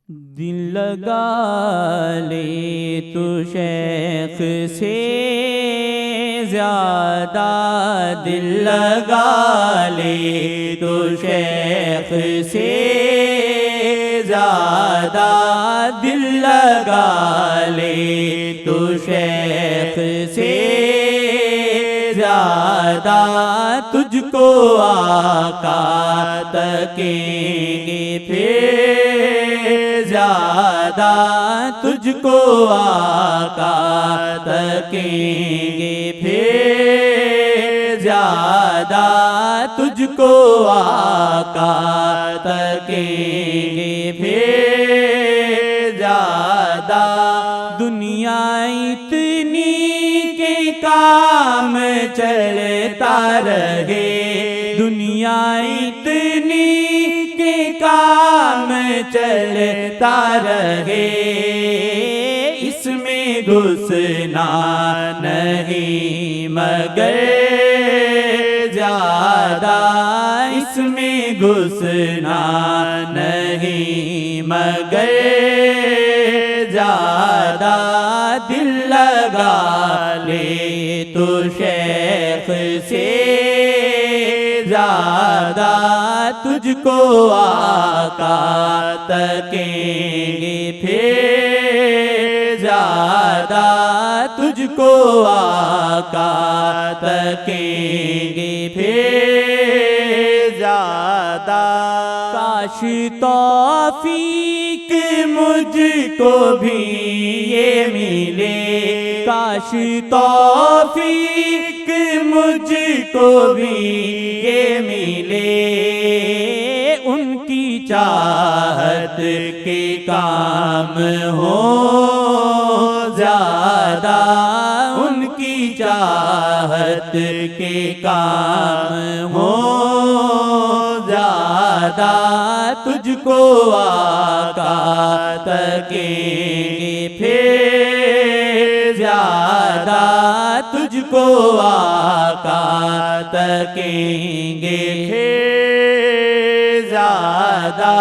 دل لگا لے تو شیخ سے زیادہ، دل لگا لے تو شیخ سے زیادہ، دل لگا لے تو شیخ سے زیادہ، تجھ کو آقا تکیں گے پھر زیادہ، تجھ کو آقا تکیں گے پھر زیادہ، تجھ کو آقا تکیں گے پھر زیادہ، دنیا اتنی کہ کام چلتا رہے، دنیا اتنی کہ کام چلتا رہے، اس میں گھسنا نہیں مگر زیادہ، اس میں گھسنا نہیں مگر زیادہ، دل لگا لے تو شیخ سے زیادہ، تجھ کو آقا تکیں گے پھر زیادہ، تجھ کو آقا تکیں گے پھر زیادہ، کاش توفیق مجھ کو بھی یہ ملے، کاش توفیق مجھ کو بھی یہ ملے، ان کی چاہت کے کام ہو زیادہ، ان کی چاہت کے کام ہو زیادہ، تجھ کو آقا تکیں گے پھر زیادہ، تجھ کو آقا تکیں گے پھر زیادہ،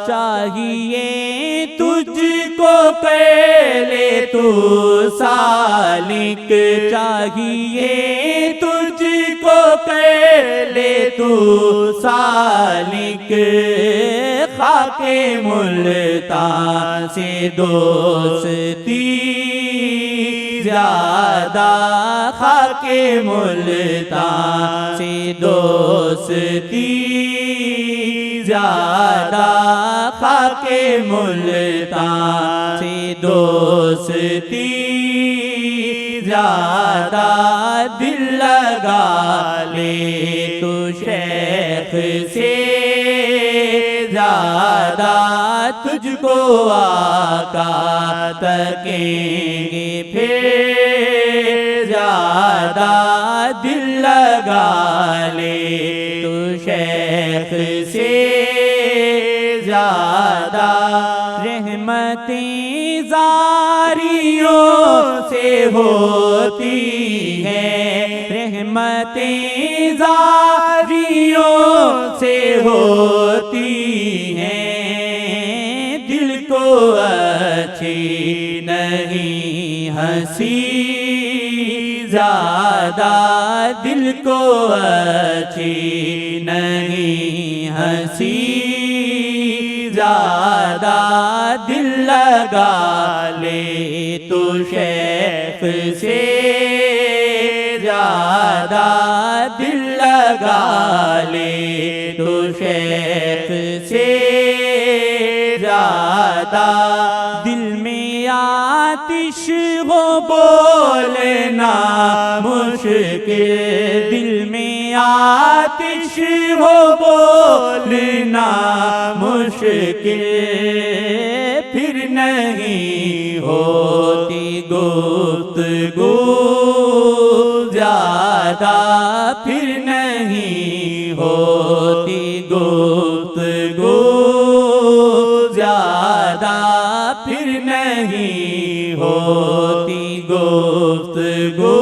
چاہیے تجھ کو کر لے تو سالک، چاہیے تجھ کو کر لے تو سالک، خاک ملتان سے دوستی زیادہ، خاک ملتان سے دوستی زیادہ، خاک ملتان سے دوستی زیادہ، دل لگا لے تو شیخ سے زیادہ، تجھ کو آقا تکیں گے پھر زیادہ، دل لگا لے تو شیخ سے زیادہ، رحمتیں زاریوں سے ہوتی ہیں، رحمتیں زاریوں سے ہوتی ہیں، دل کو اچھی نہیں ہنسی زیادہ، دل کو اچھی نہیں ہنسی زیادہ، دل لگا لے تو شیخ سے زیادہ، دل لگا لے تو شیخ سے زیادہ، دل میں آتش ہو بولنا مشکل، دل میں آتش ہو بولنا مشکل، پھر نہیں ہوتی گفتگو زیادہ، پھر نہیں ہوتی گفتگو زیادہ، پھر نہیں ہوتی گفتگو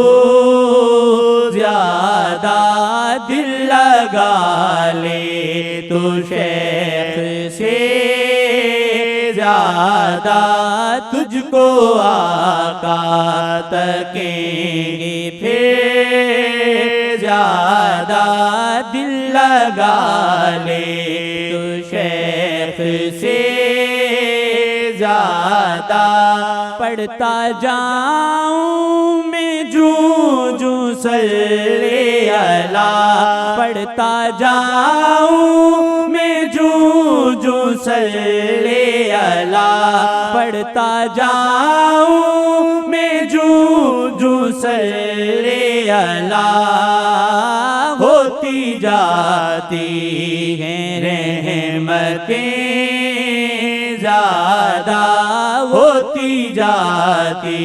زیادہ، دل لگا لے تو شیخ سے زیادہ تجھ کو آقا تکیں گے، پھر زیادہ دل لگا لے تو شیخ سے زیادہ پڑھتا جاؤں میں جو صلی اللہ، پڑھتا جاؤں میں جو صلی اللہ، پڑھتا جاؤں میں جو صلی اللہ، ہوتی جاتی ہیں رحمتیں زیادہ، ہوتی جاتی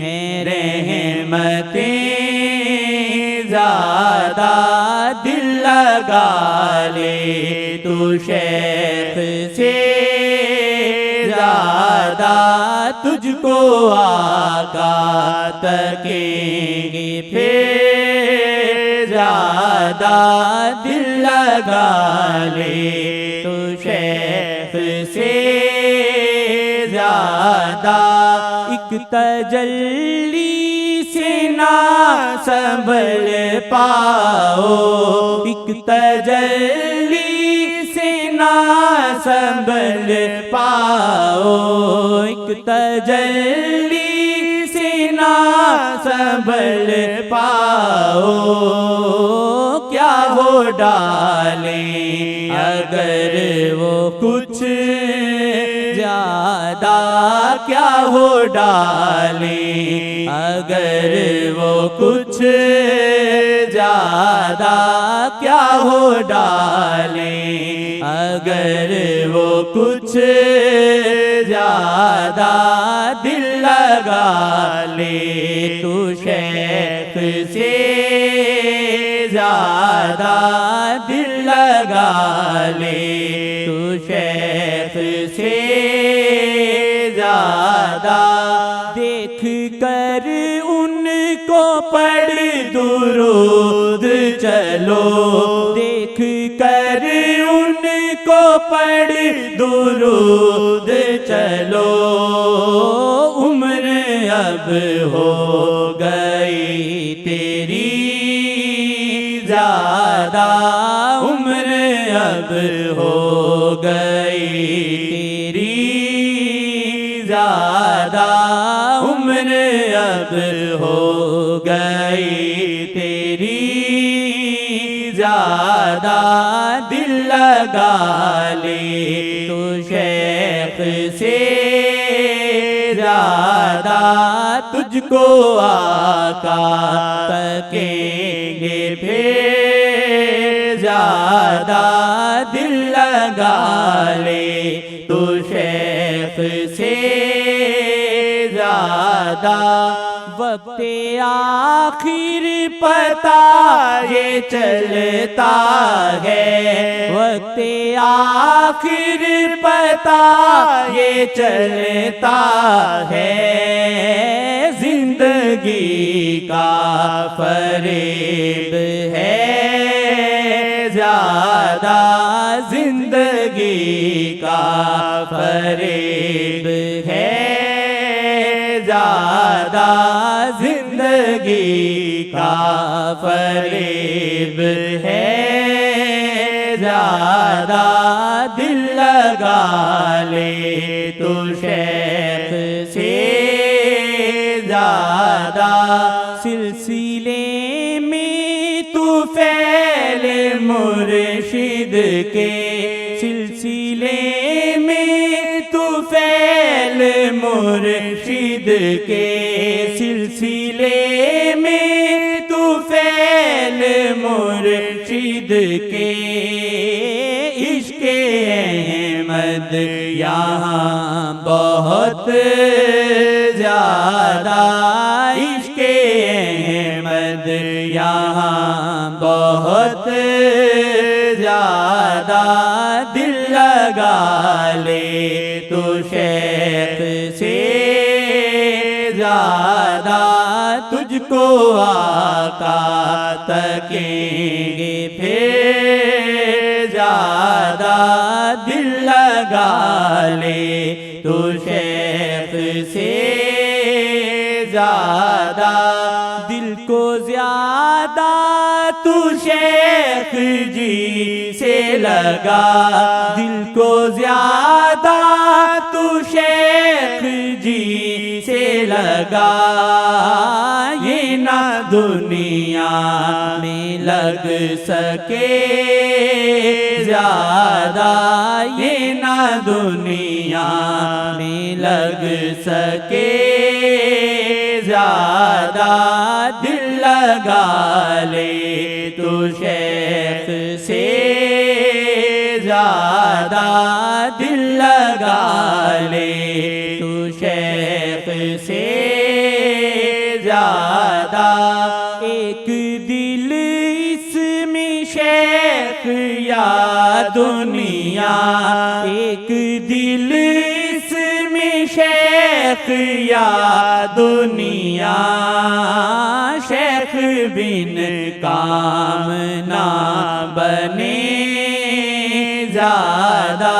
ہیں رحمتیں زیادہ، دل لگا لے تو شیخ سے زیادہ تجھ کو آقا تکیں گے، پھر زیادہ دل لگا لے تو شیخ سے زیادہ، ایک تجلی سے نہ سنبھل پاؤ، ایک تجلی سے نہ سنبھل پاؤ، ایک تجلی سے نہ سنبھل پاؤ، کیا ہو ڈالیں اگر وہ کچھ زیادہ، کیا ہو ڈالیں اگر وہ کچھ زیادہ، کیا ہو ڈالیں اگر وہ کچھ زیادہ، دل لگا لے تو شیخ سے زیادہ، دل لگا لے تو شیخ سے زیادہ، دیکھ کر ان کو پڑھ درود چلو، دیکھ کر ان کو پڑھ درود چلو، عمر اب ہو گئی تیری زیادہ، عمر اب ہو گئی تیری زیادہ، عمر اب ہو گئی تیری زیادہ، دل لگا لے تو شیخ سے زیادہ تجھ کو آقا تکیں گے، پھر زیادہ دل لگا لے تو شیخ سے زیادہ، وقت آخر پتہ یہ چلتا ہے، وقت آخر پتہ یہ چلتا ہے، زندگی کا فریب ہے زیادہ، زندگی کا فریب ہے زیادہ، زندگی کا فریب ہے زیادہ، دل لگا لے تو شیخ سے زیادہ، سلسلے میں تو فعل مرشد کے، سلسلے میں تو فعل مرشد کے، سلسلے میں تو فعل مرشد کے، عشق احمد یہاں بہت زیادہ، عشق احمد یہاں بہت زیادہ، دل لگا لے تو شیخ سے زیادہ تجھ کو آقا تکیں گے، پھر زیادہ دل لگا لے تو شیخ سے زیادہ دل کو زیادہ تو شیخ جی سے لگا، دل کو زیادہ تو شیخ جی سے لگا، یہ نہ دنیا میں لگ سکے زیادہ، یہ نہ دنیا میں لگ سکے زیادہ، دل لگا لے تو شیخ سے زیادہ، دل لگا لے تو شیخ سے زیادہ، ایک دل اس میں شیخ یا دنیا، ایک دل اس میں شیخ یا دنیا، شیخ بن کام نہ بنے زیادہ،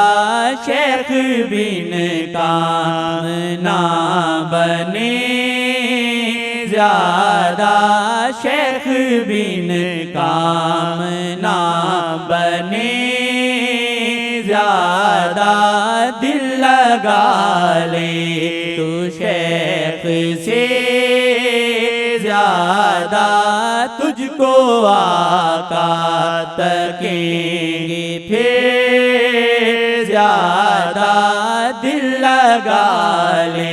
شیخ بن کام نہ بنے زیادہ، شیخ بن کام نہ بنے زیادہ، دل لگا لے تو شیخ سے زیادہ، تجھ کو آقا تکیں گے پھر زیادہ، دل لگا لے